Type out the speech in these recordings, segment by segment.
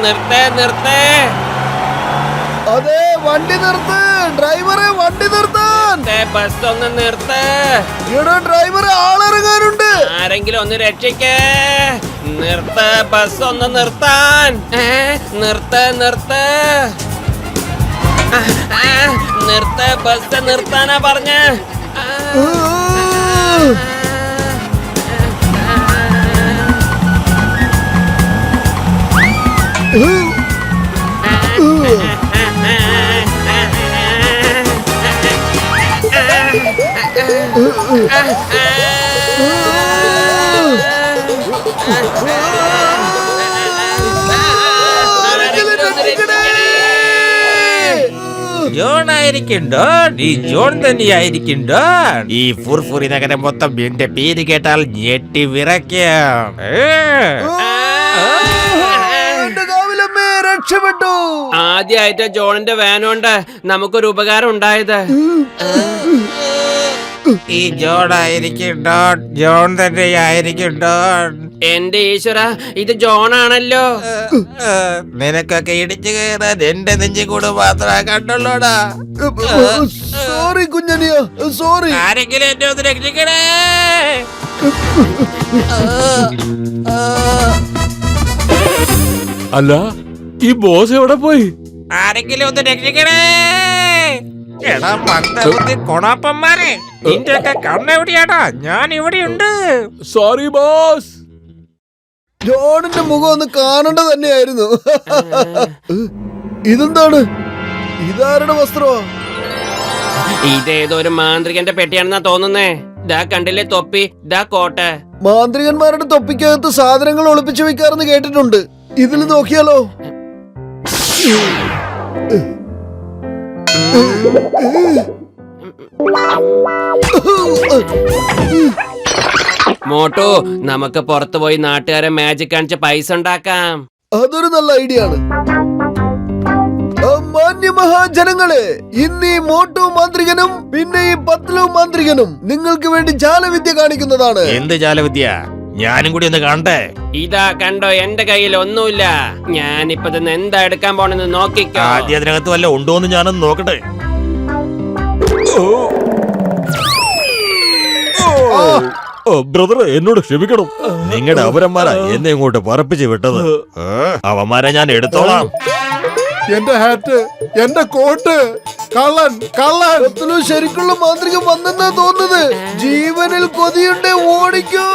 നിർത്തേ നിർത്തേ. അതെ, വണ്ടി നിർത്ത് ഡ്രൈവറെ, വണ്ടി നിർത്താൻ. ബസ് ഒന്ന് നിർത്തേ. എടാ ഡ്രൈവറെ, ആളിറങ്ങാനുണ്ട്. ആരെങ്കിലും ഒന്ന് രക്ഷിക്കേ. നിർത്ത, ബസ് ഒന്ന് നിർത്താൻ. നിർത്ത നിർത്ത നിർത്ത, ബസ് നിർത്താനാ പറഞ്ഞ. ജോൺ ആയിരിക്കും ഡോൺ, ഈ ജോൺ തന്നെയായിരിക്കും ഡോൺ. ഈ ഫുർഫുറി നഗരം മൊത്തം എന്റെ പേര് കേട്ടാൽ ഞെട്ടി വിറയ്ക്കാം. രക്ഷപ്പെട്ടു. ആദ്യമായിട്ട് ജോണിന്റെ വാനോണ്ട് നമുക്കൊരു ഉപകാരം ഉണ്ടായത്. ഈ ജോൺ ആയിരിക്കും ഡോൺ, ജോൺ തന്നെയായിരിക്കും ഡോൺ. എന്റെ ഈശ്വര, ഇത് ജോണാണല്ലോ. നിനക്കൊക്കെ ഇടിച്ചു കയറാൻ എന്റെ നെഞ്ചു കൂടെ മാത്രമേ കണ്ടുള്ളൂടാ. Sorry കുഞ്ഞനിയ, sorry. ആരെങ്കിലും എന്നെ ഒന്ന് രക്ഷിക്കണേ. അല്ല, ഈ ബോസ് എവിടെ പോയി? ആരെങ്കിലും ഒന്ന് രക്ഷിക്കണേ. എടാ പന്തകുത്തി കൊണാപ്പന്മാരെ, നിന്റെയൊക്കെ കണ്ണെവിടെയാടാ? ഞാൻ ഇവിടെയുണ്ട്. Sorry boss. ജോണിന്റെ മുഖം ഒന്ന് കാണേണ്ട തന്നെയായിരുന്നു. ഇതെന്താണ്? ഇതാരുടെ വസ്ത്രമാ? ഇതേതോ ഒരു മാന്ത്രികന്റെ പെട്ടിയാണെന്നാ തോന്നുന്നേ. ദാ കണ്ടില്ലേ തൊപ്പി, ദാ കോട്ട്. മാന്ത്രികന്മാരുടെ തൊപ്പിക്കകത്ത് സാധനങ്ങൾ ഒളിപ്പിച്ചു വെക്കാറെന്ന് കേട്ടിട്ടുണ്ട്. ഇതിൽ നോക്കിയാലോ? മോട്ടു, നമുക്ക് പുറത്തു പോയി നാട്ടുകാരെ മാജിക് കാണിച്ച് പൈസ ഉണ്ടാക്കാം. അതൊരു നല്ല ഐഡിയ ആണ്. മാന്യ മഹാജനങ്ങളെ, ഇന്ന് ഈ മോട്ടു മാന്ത്രികനും പിന്നെ ഈ പത്ലു മാന്ത്രികനും നിങ്ങൾക്ക് വേണ്ടി ജാലവിദ്യ കാണിക്കുന്നതാണ്. എന്ത് ജാലവിദ്യ? ഞാനും കൂടി ഒന്ന് കാണട്ടെ. ഇതാ കണ്ടോ, എന്റെ കയ്യിൽ ഒന്നുമില്ല. ഞാനിപ്പോ ഇന്ന് എന്താ എടുക്കാൻ പോണെന്ന് നോക്കിക്കോ. ആദ്യം അതിനകത്ത് വല്ല ഉണ്ടോന്ന് ഞാനൊന്ന് നോക്കട്ടെ. ബ്രദർ, എന്നോട് ക്ഷമിക്കണം. നിങ്ങളുടെ അവരന്മാരാ എന്നെ ഇങ്ങോട്ട് പറപ്പിച്ച് വിട്ടത്. അവന്മാരെ ഞാൻ എടുത്തോളാം. എന്റെ ഹാറ്റ്, എന്റെ കോട്ട്, കള്ളൻ കള്ളൻ. പത്ലു ശരിക്കുള്ള മാന്ത്രികൻ വന്നെന്നാ തോന്നുന്നത്. ജീവനിൽ കൊതിയുണ്ട്, ഓടിക്കോ.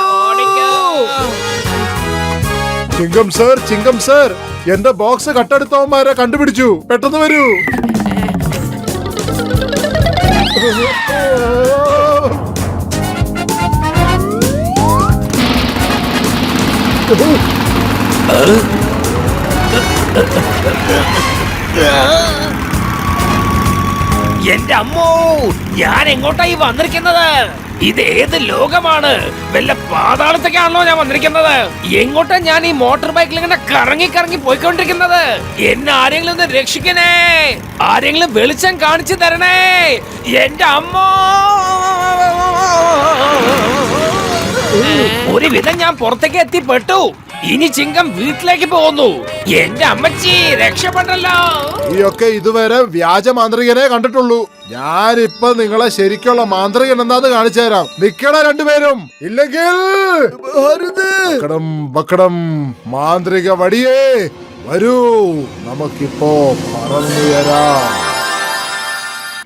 ചിങ്കം സർ, എന്റെ ബോക്സ് കട്ടെടുത്തവന്മാരെ കണ്ടുപിടിച്ചു. പെട്ടെന്ന് വരൂ. എന്റെ അമ്മോ, ഞാൻ എങ്ങോട്ടായി വന്നിരിക്കുന്നത്? ഇത് ഏത് ലോകമാണ്? വല്ല പാതാളത്തേക്കാണല്ലോ ഞാൻ വന്നിരിക്കുന്നത്. എങ്ങോട്ടാ ഞാൻ ഈ മോട്ടോർ ബൈക്കിൽ ഇങ്ങനെ കറങ്ങി കറങ്ങി പോയിക്കൊണ്ടിരിക്കുന്നത്? എന്നെ ആരെങ്കിലും ഒന്ന് രക്ഷിക്കണേ. ആരെങ്കിലും വെളിച്ചം കാണിച്ചു തരണേ. എന്റെ അമ്മോ, ഒരു വിധം ഞാൻ പുറത്തേക്ക് എത്തിപ്പെട്ടു. ഇനി ചിങ്കം വീട്ടിലേക്ക് പോകുന്നു. എന്റെ അമ്മച്ചി രക്ഷപ്പെട്ടല്ലോ. ഈയൊക്കെ ഇതുവരെ വ്യാജ മാന്ത്രികനെ കണ്ടിട്ടുള്ളൂ. ഞാനിപ്പൊ നിങ്ങളെ ശരിക്കുള്ള മാന്ത്രികൻ എന്നാന്ന് കാണിച്ചു തരാം. നിക്കണ രണ്ടുപേരും, ഇല്ലെങ്കിൽ ബക്കടം ബക്കടം. മാന്ത്രിക വടിയേ വരൂ, നമുക്കിപ്പോ പറന്നുയരാം.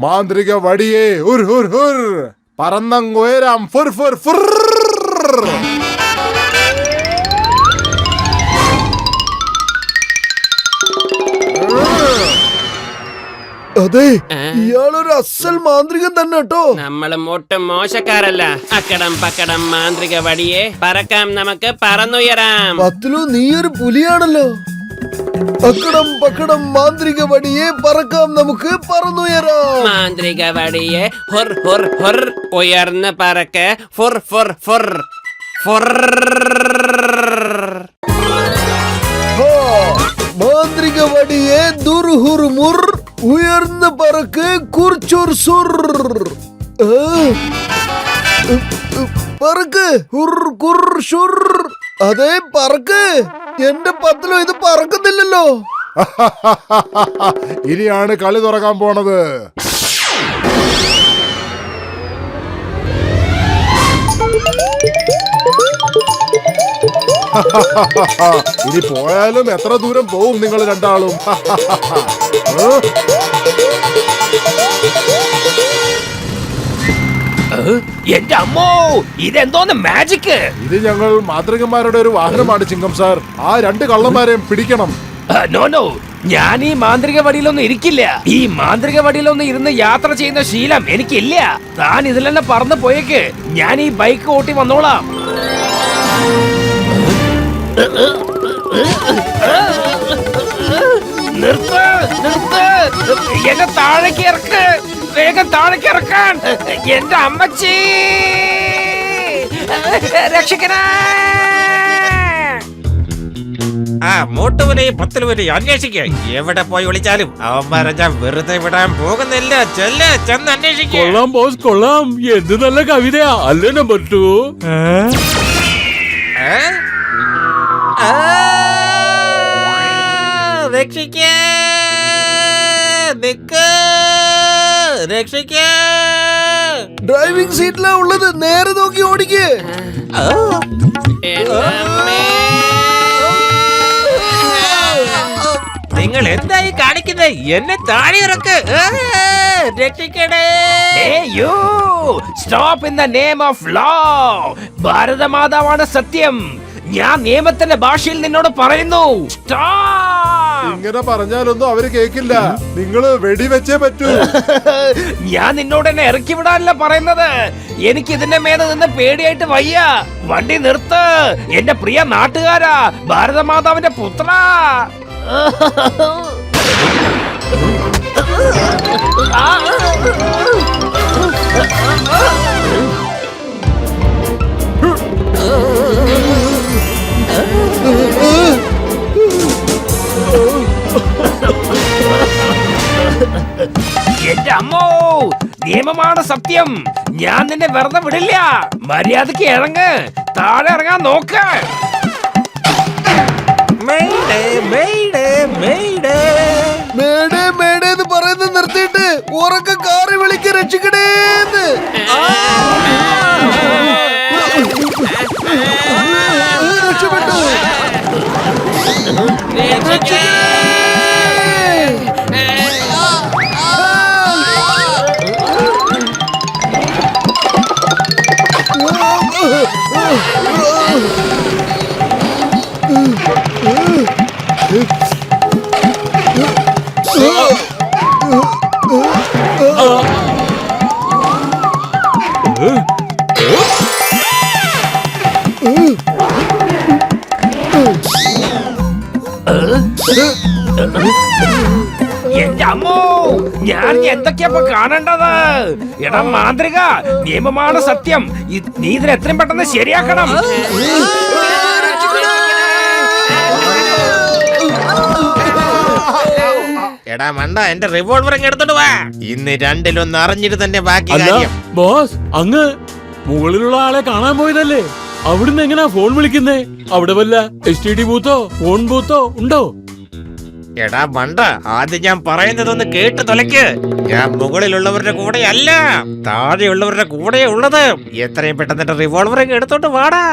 മാന്ത്രിക വടിയേ ഉർ ഹുർ ഹുർ, പറന്നങ്ങുയരാം. ഫുർ ഫുർ ഫുർ. അതെ, ഇയാളൊരു അസൽ മാന്ത്രികൻ തന്നെ കേട്ടോ. നമ്മളും ഒട്ടും മോശക്കാരല്ല. അക്കടം പക്കടം മാന്ത്രിക വടിയെ പറക്കാം, നമുക്ക് പറന്നുയരാം. പത്ലു, നീ ഒരു പുലിയാണല്ലോ. അക്കടം പക്കടം മാന്ത്രിക വടിയെ പറക്കാം, നമുക്ക് പറന്നുയരാം. മാന്ത്രിക വടിയെ ഹുർ ഹുർ ഹുർ, ഉയർന്ന് പറക്ക്. ഫുർ ഫുർ ഫുർ ഫുർ. മാന്ത്രിക വടിയെ ദുർഹുർ മുർ, ഉയർന്ന് പറക്ക്. കുർച്ചുർ സുർ. പറക്ക്. ഹുർ കുർ ഷുർ. അതെ, പറക്ക്. എന്റെ പത്ലു ഇത് പറക്കുന്നില്ലല്ലോ. ഇനിയാണ് കളി തുറക്കാൻ പോണത്. ഇനി പോയാലും എത്ര ദൂരം പോവും നിങ്ങൾ രണ്ടാളും? എന്റെ അമ്മോ, ഇതെന്തോന്ന് മാജിക്? ഇത് ഞങ്ങൾ മാന്ത്രികന്മാരുടെ ഒരു വാഹനമാണ് ചിങ്കം സാർ. ആ 2 കള്ളന്മാരെയും പിടിക്കണം. നോ നോ, ഞാൻ ഈ മാന്ത്രിക വടിയിലൊന്നും ഇരിക്കില്ല. ഈ മാന്ത്രിക വടിയിലൊന്നും ഇരുന്ന് യാത്ര ചെയ്യുന്ന ശീലം എനിക്കില്ല. താൻ ഇതിൽ തന്നെ പറന്നു പോയേക്ക്, ഞാൻ ഈ ബൈക്ക് ഓട്ടി വന്നോളാം. നിർത്ത് നിർത്ത്, എന്നെ താഴേക്ക് ഇറക്ക്, വേഗം താഴേക്ക് ഇറക്കാൻ. എന്റെ അമ്മച്ചി രക്ഷിക്കണേ. ആ മോട്ടുവിനെയും പത്തലുവിനെയും അന്വേഷിക്കുക. എവിടെ പോയി വിളിച്ചാലും അവന്മാരെ ഞാൻ വെറുതെ വിടാൻ പോകുന്നില്ല. ചെന്ന് അന്വേഷിക്കുക. കൊള്ളാം ബോസ്, കൊള്ളാം. എന്ത് നല്ല കവിതയാ അല്ലേ നമ്പർ 2? രക്ഷിക്കേ. ഡ്രൈവിംഗ് സീറ്റിലാ ഉള്ളത്, നേരെ നോക്കി ഓടിക്കേ. നിങ്ങൾ എന്തായി കാണിക്കുന്നത്? എന്നെ താഴെ ഇറക്ക്. രക്ഷിക്കണേ. Stop in the name of law. ഭാരതമാതാവാണ് സത്യം. ഞാൻ നിയമത്തിന്റെ ഭാഷയിൽ നിന്നോട് പറയുന്നു. ഇങ്ങനെ പറഞ്ഞാലൊന്നും അവര് കേക്കില്ല. നിങ്ങള് വെടിവെച്ചേ പറ്റൂ. ഞാൻ നിന്നോട് എന്നെ ഇറക്കി വിടാനല്ല പറയുന്നത്. എനിക്ക് ഇതിന്റെ മേലെ നിന്ന് പേടിയായിട്ട് വയ്യ. വണ്ടി നിർത്ത് എന്റെ പ്രിയ നാട്ടുകാരാ, ഭാരതമാതാവിന്റെ പുത്ര. എന്റെ അമ്മോ, നിയമമാണ് സത്യം. ഞാൻ നിന്നെ വെറുതെ വിടില്ല. മര്യാദക്ക് ഇറങ്ങ്, താഴെ ഇറങ്ങാൻ നോക്ക്. Mayday, mayday, mayday. Mayday mayday എന്ന് പറയുന്നത് നിർത്തിയിട്ട് ഉറക്ക കാറി വിളിക്ക്, രക്ഷിക്കണേന്ന്. രക്ഷപ്പെട്ടു. എന്റെ അമ്മോ, ഞാൻ എന്തൊക്കെയാ കാണേണ്ടത്? എടാ മാന്ത്രിക, നിയമമാണ് സത്യം. നീ ഇതിന് എത്രയും പെട്ടെന്ന് ശരിയാക്കണം. എടാ മണ്ട, എന്റെ റിവോൾവർ എടുത്തോണ്ട് വാ. ഇന്ന് രണ്ടിലൊന്ന് അറിഞ്ഞിട്ട് തന്നെ ബാക്കി അല്ല കാര്യം. ബോസ്, അങ്ങ് മുകളിലുള്ള ആളെ കാണാൻ പോയതല്ലേ? അവിടുന്ന് എങ്ങനെയാ ഫോൺ വിളിക്കുന്നേ? അവിടെ വല്ല STD ബൂത്തോ ഫോൺ ബൂത്തോ ഉണ്ടോ? എടാ മണ്ട, ആദ്യം ഞാൻ പറയുന്നതൊന്ന് കേട്ട് തൊലയ്ക്ക്. ഞാൻ മുകളിലുള്ളവരുടെ കൂടെ അല്ല, താഴെയുള്ളവരുടെ കൂടെ ഉള്ളത്. എത്രയും പെട്ടെന്ന് എന്റെ റിവോൾവർ എടുത്തോണ്ട് വാടാ.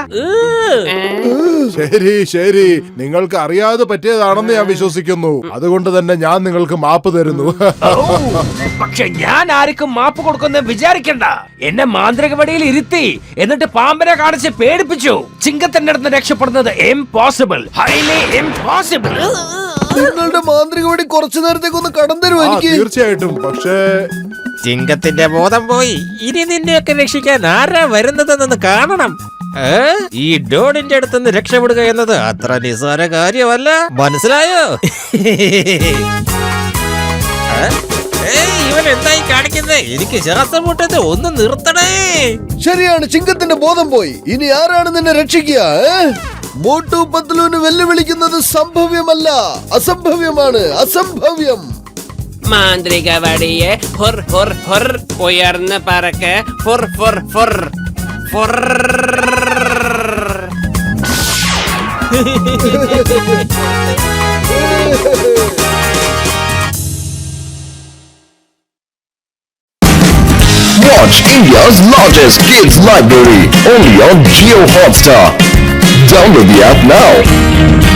ശരി ശരി, നിങ്ങൾക്ക് അറിയാതെ പറ്റിയതാണെന്ന് ഞാൻ വിശ്വസിക്കുന്നു. അതുകൊണ്ട് തന്നെ ഞാൻ നിങ്ങൾക്ക് മാപ്പ് തരുന്നു. പക്ഷെ ഞാൻ ആർക്കും മാപ്പ് കൊടുക്കുന്ന വിചാരിക്കണ്ട. എന്നെ മാന്ത്രിക വടിയിൽ ഇരുത്തി എന്നിട്ട് പാമ്പിനെ കാണിച്ച് പേടിപ്പിച്ചു. ചിങ്കത്തിന്റെ അടുത്ത് രക്ഷപ്പെടുന്നത് ഇംപോസിബിൾ, ഹൈലി ഇംപോസിബിൾ. നിങ്ങളുടെ മാന്ത്രിക വടി കുറച്ചു നേരത്തേക്ക് ഒന്ന് കടം തരുമോ എനിക്ക്? തീർച്ചയായിട്ടും. പക്ഷേ ചിങ്കത്തിന്റെ ബോധം പോയി. ഇനി നിന്നെയൊക്കെ രക്ഷിക്കാൻ ആരാ വരുന്നതെന്ന് കാണണം. ഈ ഡോണിന്റെ അടുത്തുനിന്ന് രക്ഷപ്പെടുക എന്നത് അത്ര നിസ്സാര കാര്യമല്ല, മനസ്സിലായോ? ഇവൻ എന്തായി കാണിക്കുന്നത്? എനിക്ക് ശ്വാസം മുട്ടത്, ഒന്ന് നിർത്തണേ. ശരിയാണ്, ചിങ്കത്തിന്റെ ബോധം പോയി. ഇനി ആരാണ് നിന്നെ രക്ഷിക്കുക? മോട്ടു പത്ലുവിന് വെല്ലുവിളിക്കുന്നത് സംഭവ്യമല്ല, അസംഭവ്യമാണ്. അസംഭവ്യം. മാന്ത്രിക വടിയെ ഹുർ ഹുർ ഹുർ ഉയർന്ന് പറക്ക്, ഫുർ ഫുർ ഫുർ ഫുർ. Watch India's largest kids library only on Jio Hotstar. Download the app now.